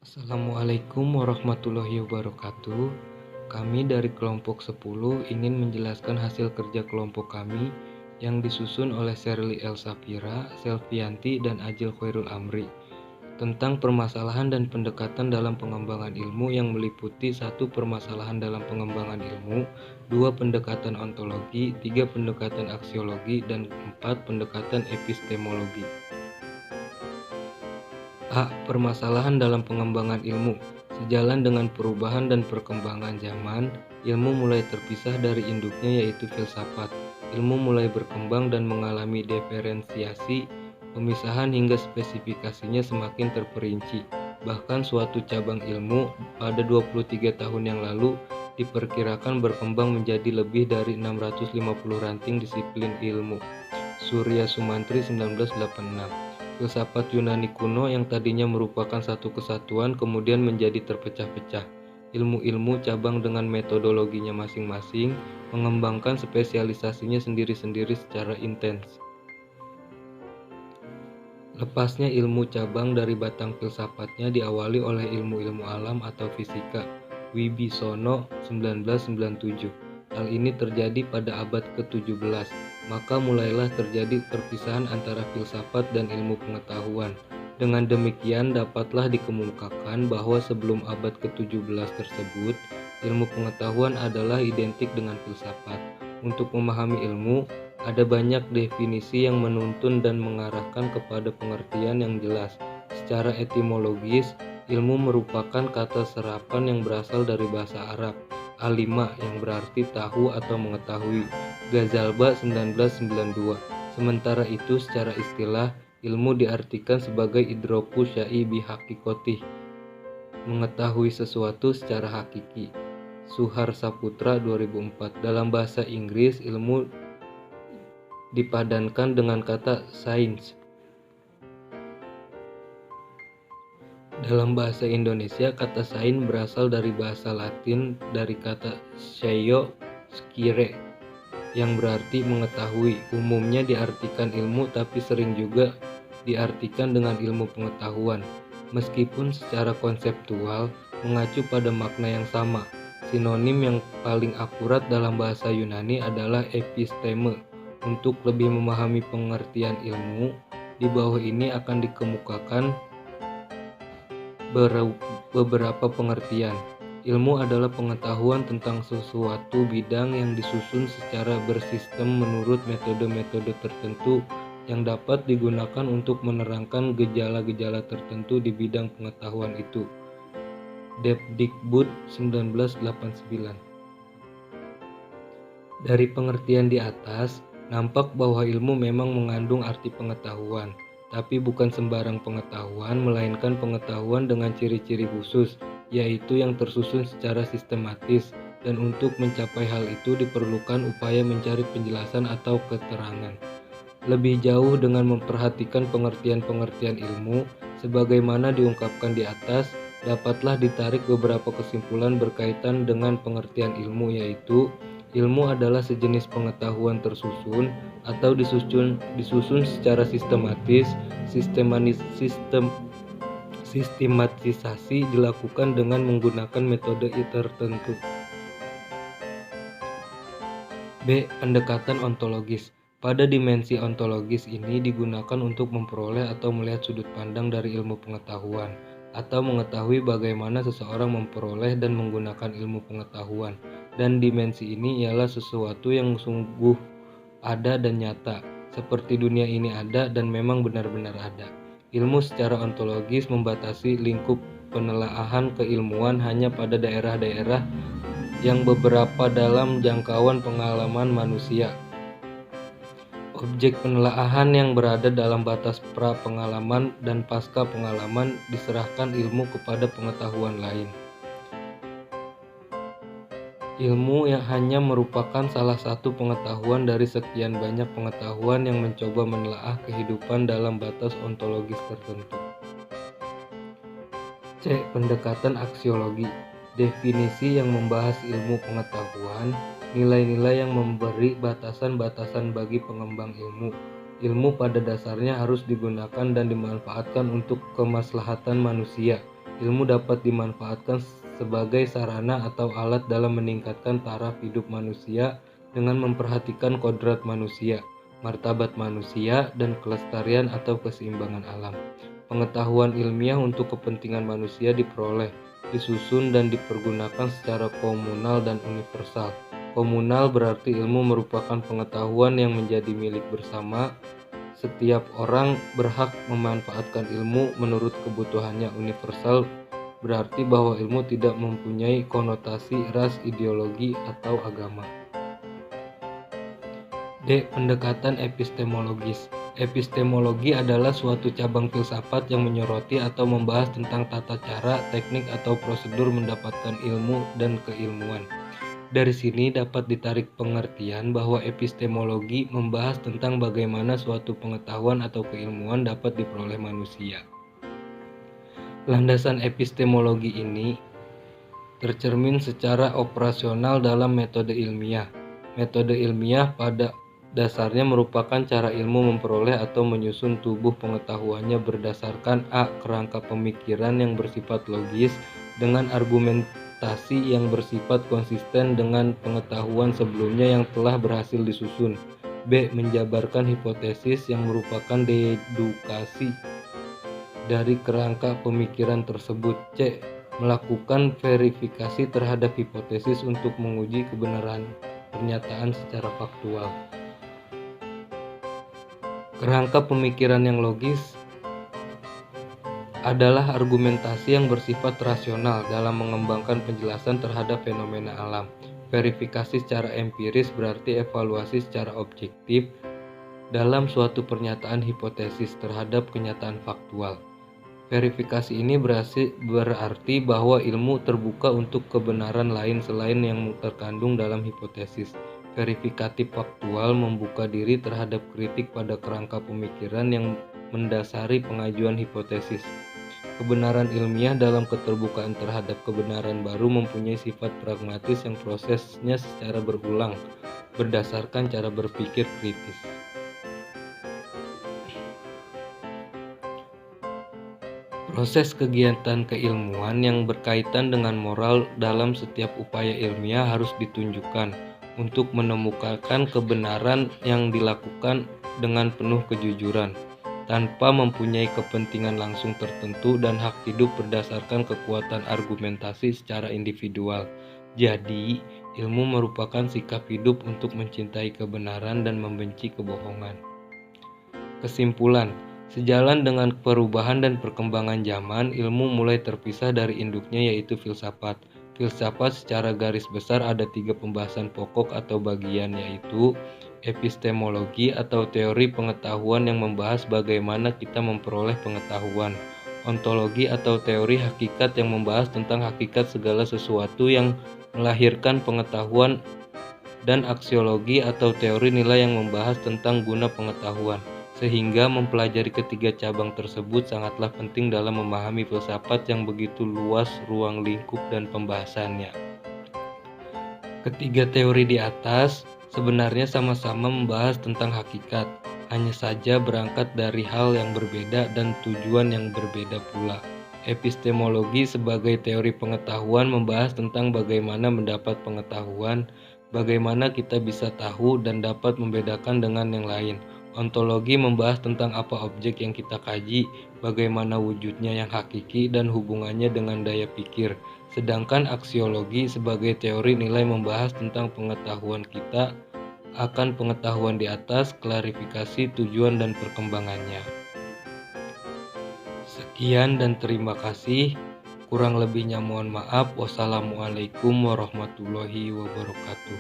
Assalamualaikum warahmatullahi wabarakatuh. Kami dari kelompok 10 ingin menjelaskan hasil kerja kelompok kami yang disusun oleh Sherly El Safira, Selvianti, dan Ajil Khairul Amri tentang permasalahan dan pendekatan dalam pengembangan ilmu yang meliputi 1. Permasalahan dalam pengembangan ilmu, 2. Pendekatan ontologi, 3. Pendekatan aksiologi, dan 4. Pendekatan epistemologi. A. Permasalahan dalam pengembangan ilmu. Sejalan dengan perubahan dan perkembangan zaman, ilmu mulai terpisah dari induknya yaitu filsafat. Ilmu mulai berkembang dan mengalami diferensiasi, pemisahan hingga spesifikasinya semakin terperinci. Bahkan suatu cabang ilmu pada 23 tahun yang lalu diperkirakan berkembang menjadi lebih dari 650 ranting disiplin ilmu. Surya Sumantri 1986. Filsafat Yunani kuno yang tadinya merupakan satu kesatuan kemudian menjadi terpecah-pecah. Ilmu-ilmu cabang dengan metodologinya masing-masing mengembangkan spesialisasinya sendiri-sendiri secara intens. Lepasnya ilmu cabang dari batang filsafatnya diawali oleh ilmu-ilmu alam atau fisika. Wibisono 1997. Hal ini terjadi pada abad ke-17, maka mulailah terjadi perpisahan antara filsafat dan ilmu pengetahuan. Dengan demikian dapatlah dikemukakan bahwa sebelum abad ke-17 tersebut, ilmu pengetahuan adalah identik dengan filsafat. Untuk memahami ilmu, ada banyak definisi yang menuntun dan mengarahkan kepada pengertian yang jelas. Secara etimologis, ilmu merupakan kata serapan yang berasal dari bahasa Arab. Alima yang berarti tahu atau mengetahui. Ghazalba 1992. Sementara itu secara istilah, ilmu diartikan sebagai idroku syai bihaqikotih, mengetahui sesuatu secara hakiki. Suhar Saputra 2004. Dalam bahasa Inggris, ilmu dipadankan dengan kata science. Dalam bahasa Indonesia, kata sains berasal dari bahasa Latin dari kata scio, scire, yang berarti mengetahui. Umumnya diartikan ilmu, tapi sering juga diartikan dengan ilmu pengetahuan. Meskipun secara konseptual mengacu pada makna yang sama. Sinonim yang paling akurat dalam bahasa Yunani adalah episteme. Untuk lebih memahami pengertian ilmu, di bawah ini akan dikemukakan beberapa pengertian. Ilmu adalah pengetahuan tentang sesuatu bidang yang disusun secara bersistem menurut metode-metode tertentu yang dapat digunakan untuk menerangkan gejala-gejala tertentu di bidang pengetahuan itu. Depdikbud 1989. Dari pengertian di atas, nampak bahwa ilmu memang mengandung arti pengetahuan. Tapi bukan sembarang pengetahuan, melainkan pengetahuan dengan ciri-ciri khusus, yaitu yang tersusun secara sistematis, dan untuk mencapai hal itu diperlukan upaya mencari penjelasan atau keterangan. Lebih jauh dengan memperhatikan pengertian-pengertian ilmu, sebagaimana diungkapkan di atas, dapatlah ditarik beberapa kesimpulan berkaitan dengan pengertian ilmu, yaitu ilmu adalah sejenis pengetahuan tersusun atau disusun secara sistematis. Sistematisasi dilakukan dengan menggunakan metode tertentu. B. Pendekatan ontologis. Pada dimensi ontologis ini digunakan untuk memperoleh atau melihat sudut pandang dari ilmu pengetahuan, atau mengetahui bagaimana seseorang memperoleh dan menggunakan ilmu pengetahuan. Dan dimensi ini ialah sesuatu yang sungguh ada dan nyata, seperti dunia ini ada dan memang benar-benar ada. Ilmu secara ontologis membatasi lingkup penelaahan keilmuan hanya pada daerah-daerah yang beberapa dalam jangkauan pengalaman manusia. Objek penelaahan yang berada dalam batas pra-pengalaman dan pasca pengalaman diserahkan ilmu kepada pengetahuan lain. Ilmu yang hanya merupakan salah satu pengetahuan dari sekian banyak pengetahuan yang mencoba menelaah kehidupan dalam batas ontologis tertentu. C. Pendekatan aksiologi. Definisi yang membahas ilmu pengetahuan, nilai-nilai yang memberi batasan-batasan bagi pengembang ilmu. Ilmu pada dasarnya harus digunakan dan dimanfaatkan untuk kemaslahatan manusia. Ilmu dapat dimanfaatkan sebagai sarana atau alat dalam meningkatkan taraf hidup manusia dengan memperhatikan kodrat manusia, martabat manusia, dan kelestarian atau keseimbangan alam. Pengetahuan ilmiah untuk kepentingan manusia diperoleh, disusun, dan dipergunakan secara komunal dan universal. Komunal berarti ilmu merupakan pengetahuan yang menjadi milik bersama. Setiap orang berhak memanfaatkan ilmu menurut kebutuhannya. Universal berarti bahwa ilmu tidak mempunyai konotasi ras, ideologi, atau agama. D. Pendekatan epistemologis. Epistemologi adalah suatu cabang filsafat yang menyoroti atau membahas tentang tata cara, teknik, atau prosedur mendapatkan ilmu dan keilmuan. Dari sini dapat ditarik pengertian bahwa epistemologi membahas tentang bagaimana suatu pengetahuan atau keilmuan dapat diperoleh manusia. Landasan epistemologi ini tercermin secara operasional dalam metode ilmiah. Metode ilmiah pada dasarnya merupakan cara ilmu memperoleh atau menyusun tubuh pengetahuannya berdasarkan a. kerangka pemikiran yang bersifat logis dengan argumentasi yang bersifat konsisten dengan pengetahuan sebelumnya yang telah berhasil disusun. B. Menjabarkan hipotesis yang merupakan dedukasi dari kerangka pemikiran tersebut. C. Melakukan verifikasi terhadap hipotesis untuk menguji kebenaran pernyataan secara faktual. Kerangka pemikiran yang logis adalah argumentasi yang bersifat rasional dalam mengembangkan penjelasan terhadap fenomena alam. Verifikasi secara empiris berarti evaluasi secara objektif dalam suatu pernyataan hipotesis terhadap kenyataan faktual. Verifikasi ini berarti bahwa ilmu terbuka untuk kebenaran lain selain yang terkandung dalam hipotesis. Verifikatif faktual membuka diri terhadap kritik pada kerangka pemikiran yang mendasari pengajuan hipotesis. Kebenaran ilmiah dalam keterbukaan terhadap kebenaran baru mempunyai sifat pragmatis yang prosesnya secara berulang, berdasarkan cara berpikir kritis. Proses kegiatan keilmuan yang berkaitan dengan moral dalam setiap upaya ilmiah harus ditunjukkan untuk menemukan kebenaran yang dilakukan dengan penuh kejujuran, tanpa mempunyai kepentingan langsung tertentu dan hak hidup berdasarkan kekuatan argumentasi secara individual. Jadi, ilmu merupakan sikap hidup untuk mencintai kebenaran dan membenci kebohongan. Kesimpulan, sejalan dengan perubahan dan perkembangan zaman, ilmu mulai terpisah dari induknya yaitu filsafat. Filsafat secara garis besar ada 3 pembahasan pokok atau bagian, yaitu epistemologi atau teori pengetahuan yang membahas bagaimana kita memperoleh pengetahuan, ontologi atau teori hakikat yang membahas tentang hakikat segala sesuatu yang melahirkan pengetahuan, dan aksiologi atau teori nilai yang membahas tentang guna pengetahuan. Sehingga mempelajari ketiga cabang tersebut sangatlah penting dalam memahami filsafat yang begitu luas ruang lingkup dan pembahasannya. Ketiga teori di atas sebenarnya sama-sama membahas tentang hakikat, hanya saja berangkat dari hal yang berbeda dan tujuan yang berbeda pula. Epistemologi sebagai teori pengetahuan membahas tentang bagaimana mendapat pengetahuan, bagaimana kita bisa tahu dan dapat membedakan dengan yang lain. Ontologi membahas tentang apa objek yang kita kaji, bagaimana wujudnya yang hakiki, dan hubungannya dengan daya pikir. Sedangkan aksiologi sebagai teori nilai membahas tentang pengetahuan kita akan pengetahuan di atas, klarifikasi, tujuan, dan perkembangannya. Sekian dan terima kasih. Kurang lebihnya mohon maaf. Wassalamualaikum warahmatullahi wabarakatuh.